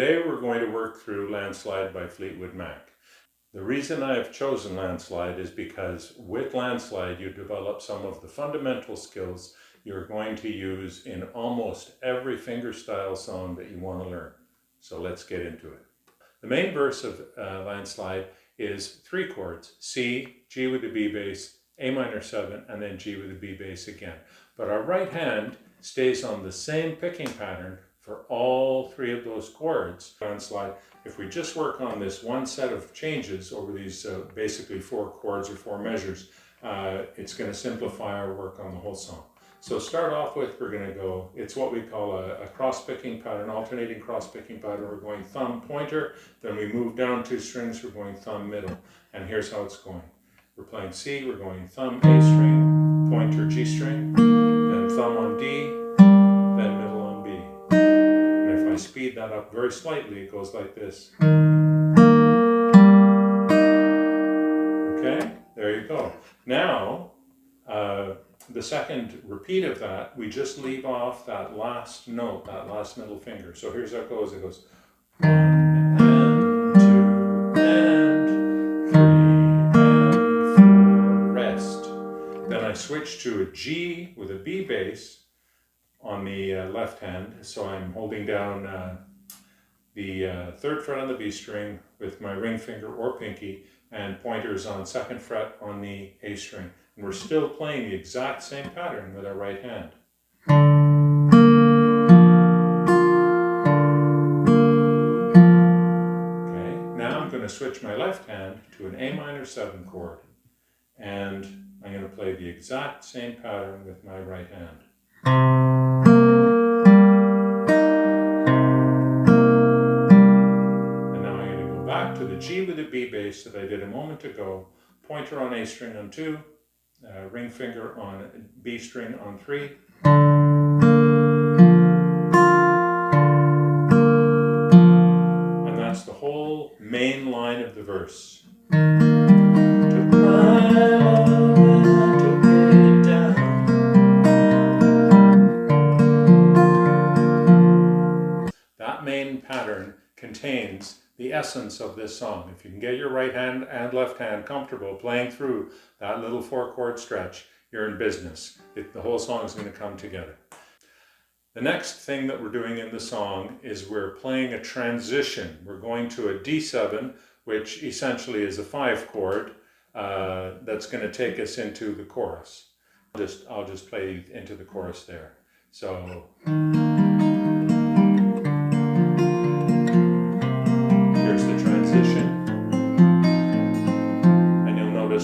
Today we're going to work through Landslide by Fleetwood Mac. The reason I have chosen Landslide is because with Landslide you develop some of the fundamental skills you're going to use in almost every fingerstyle song that you want to learn. So let's get into it. The main verse of Landslide is 3 chords: C, G with the B bass, A minor 7, and then G with the B bass again. But our right hand stays on the same picking pattern for all 3 of those chords. Landslide, if we just work on this one set of changes over these basically 4 chords or 4 measures, it's going to simplify our work on the whole song. So start off with, we're going to go, it's what we call a cross-picking pattern, alternating cross-picking pattern. We're going thumb, pointer, then we move down 2 strings, we're going thumb, middle. And here's how it's going. We're playing C, we're going thumb, A string, pointer, G string, then thumb on D, then middle on B. And if I speed that up very slightly, it goes like this. Okay, there you go. Now, the second repeat of that, we just leave off that last note, that last middle finger. So here's how it goes. It goes 1 and 2 and 3 and 4, rest. Then I switch to a G with a B bass on the left hand. So I'm holding down the 3rd fret on the B string with my ring finger or pinky, and pointers on 2nd fret on the A string. And we're still playing the exact same pattern with our right hand. Okay, now I'm going to switch my left hand to an A minor 7 chord, and I'm going to play the exact same pattern with my right hand. And now I'm going to go back to the G with the B bass that I did a moment ago, pointer on A string on 2, ring finger on B string on 3. And that's the whole main line of the verse. That main pattern contains the essence of this song. If you can get your right hand and left hand comfortable playing through that little 4 chord stretch, you're in business. The whole song is going to come together. The next thing that we're doing in the song is we're playing a transition. We're going to a D7, which essentially is a 5 chord that's going to take us into the chorus. I'll just play into the chorus there. So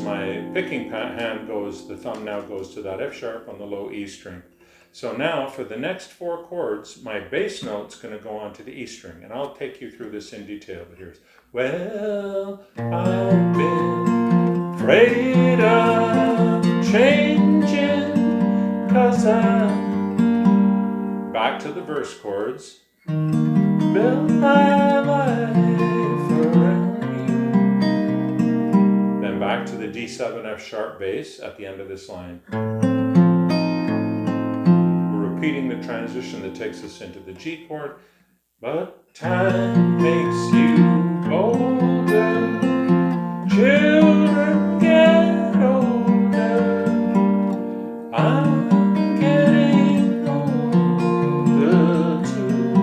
my picking hand goes, the thumb now goes to that F sharp on the low E string. So now for the next 4 chords, my bass note's going to go on to the E string. And I'll take you through this in detail, but here's, well, I've been afraid of changing, 'cause I'm back to the verse chords. Build my life around. Back to the D7 F sharp bass at the end of this line. We're repeating the transition that takes us into the G chord. But time makes you older, children get older, I'm getting older too.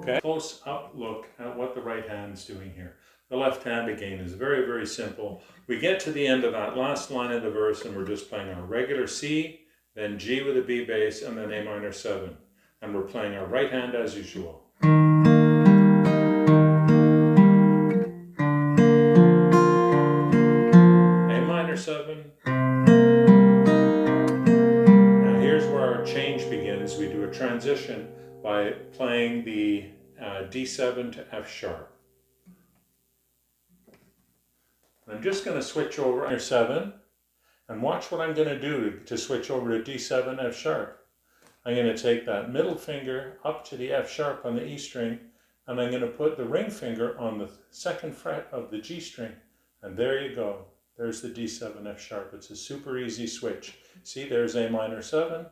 Okay, close up look at what the right hand's doing here. The left hand again is very, very simple. We get to the end of that last line of the verse and we're just playing our regular C, then G with a B bass, and then A minor 7. And we're playing our right hand as usual. A minor 7. Now here's where our change begins. We do a transition by playing the D7 to F sharp. I'm just going to switch over to 7 and watch what I'm going to do to switch over to D7 F sharp. I'm going to take that middle finger up to the F sharp on the E string, and I'm going to put the ring finger on the 2nd fret of the G string, and there you go. There's the D7 F sharp. It's a super easy switch. See, there's A minor 7,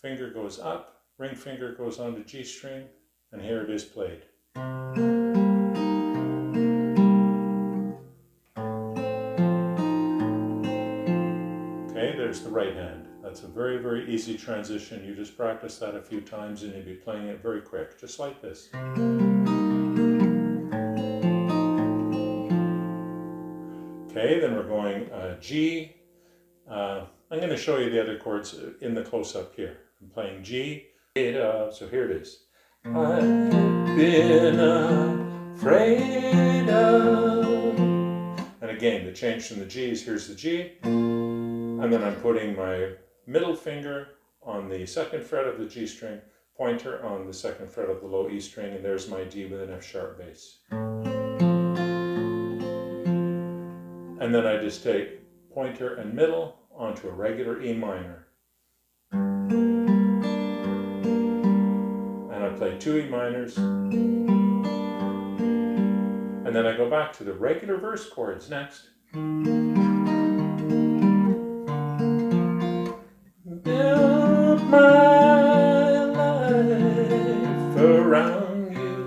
finger goes up, ring finger goes onto G string, and here it is played. Okay, there's the right hand. That's a very, very easy transition. You just practice that a few times and you'll be playing it very quick, just like this. Okay, then we're going G. I'm going to show you the other chords in the close-up here. I'm playing G. So here it is. I've been afraid of. And again, the change from the G's, here's the G. And then I'm putting my middle finger on the second fret of the G string, pointer on the second fret of the low E string, and there's my D with an F sharp bass. And then I just take pointer and middle onto a regular E minor. And I play 2 E minors. And then I go back to the regular verse chords next. Build my life around you.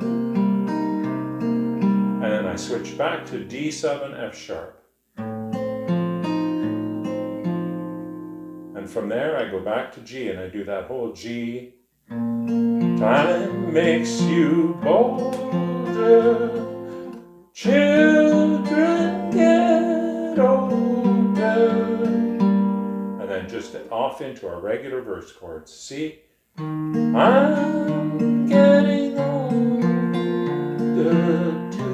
And then I switch back to D7 F sharp. And from there I go back to G and I do that whole G. Time makes you bolder, children get older. And then just off into our regular verse chords. See? I'm getting older too.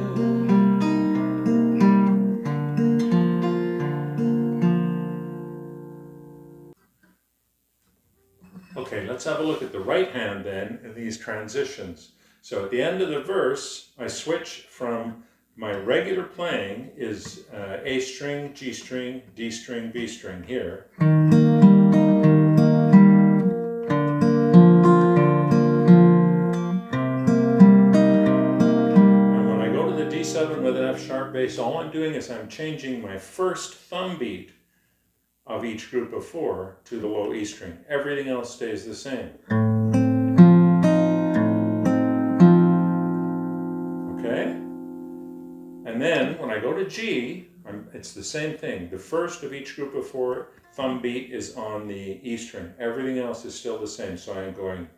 Okay, let's have a look at the right hand then in these transitions. So at the end of the verse, I switch from my regular playing is A string, G string, D string, B string here. And when I go to the D7 with an F sharp bass, all I'm doing is I'm changing my first thumb beat of each group of 4 to the low E string. Everything else stays the same. Okay? And then when I go to G, it's the same thing. The first of each group of 4 thumb beat is on the E string. Everything else is still the same. So I'm going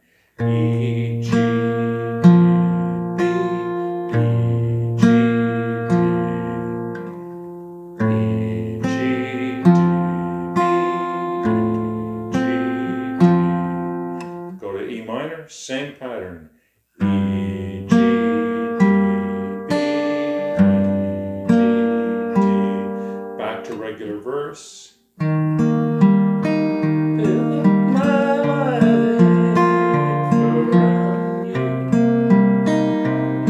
E, G, D, B, E, G, D, E, G, D. Go to E minor, same pattern. E, G, D, B, E, G, D. Back to regular verse. Build my life around you.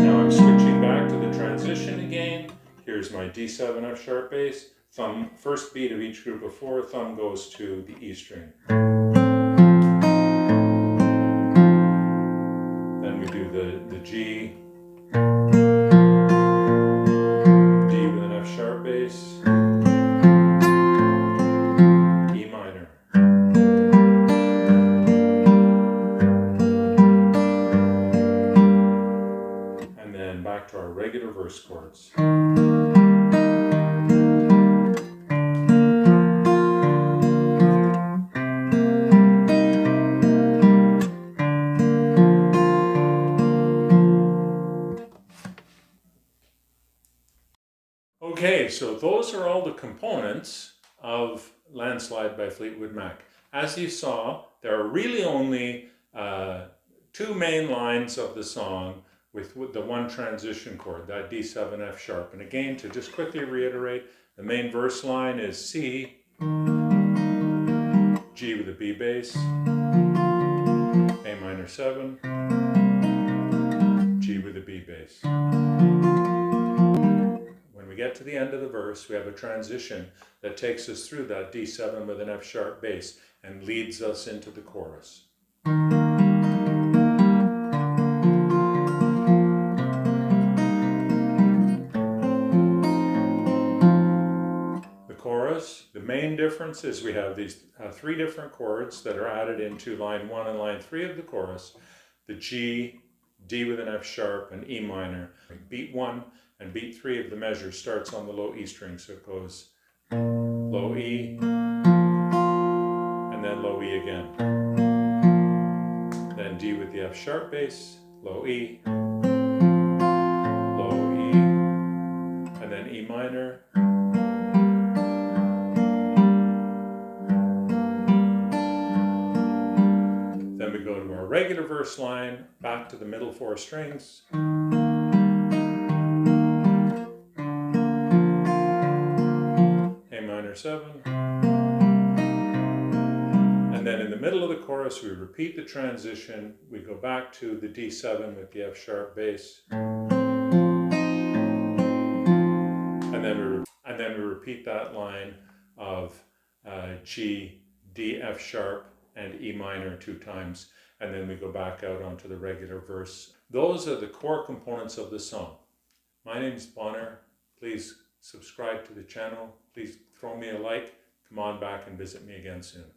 Now I'm switching back to the transition again. Here's my D7 F sharp bass. Thumb, first beat of each group of 4, thumb goes to the E string. Then we do the G, D with an F sharp bass, E minor. And then back to our regular verse chords. Okay, so those are all the components of Landslide by Fleetwood Mac. As you saw, there are really only 2 main lines of the song with the one transition chord, that D7 F sharp. And again, to just quickly reiterate, the main verse line is C, G with a B bass, A minor 7, G with a B bass. When we get to the end of the verse, we have a transition that takes us through that D7 with an F sharp bass and leads us into the chorus. The chorus, the main difference difference is we have these three different chords that are added into line 1 and line 3 of the chorus. The G, D with an F sharp, and E minor. Beat 1 and beat 3 of the measure starts on the low E string, so it goes low E, and then low E again. Then D with the F sharp bass, low E, low E, and then E minor. Then we go to our regular verse line, back to the middle 4 strings. A minor 7. And then in the middle of the chorus, we repeat the transition. We go back to the D7 with the F sharp bass. And then we repeat that line of G, D, F sharp, and E minor 2 times, and then we go back out onto the regular verse. Those are the core components of the song. My name is Bonner. Please subscribe to the channel. Please throw me a like. Come on back and visit me again soon.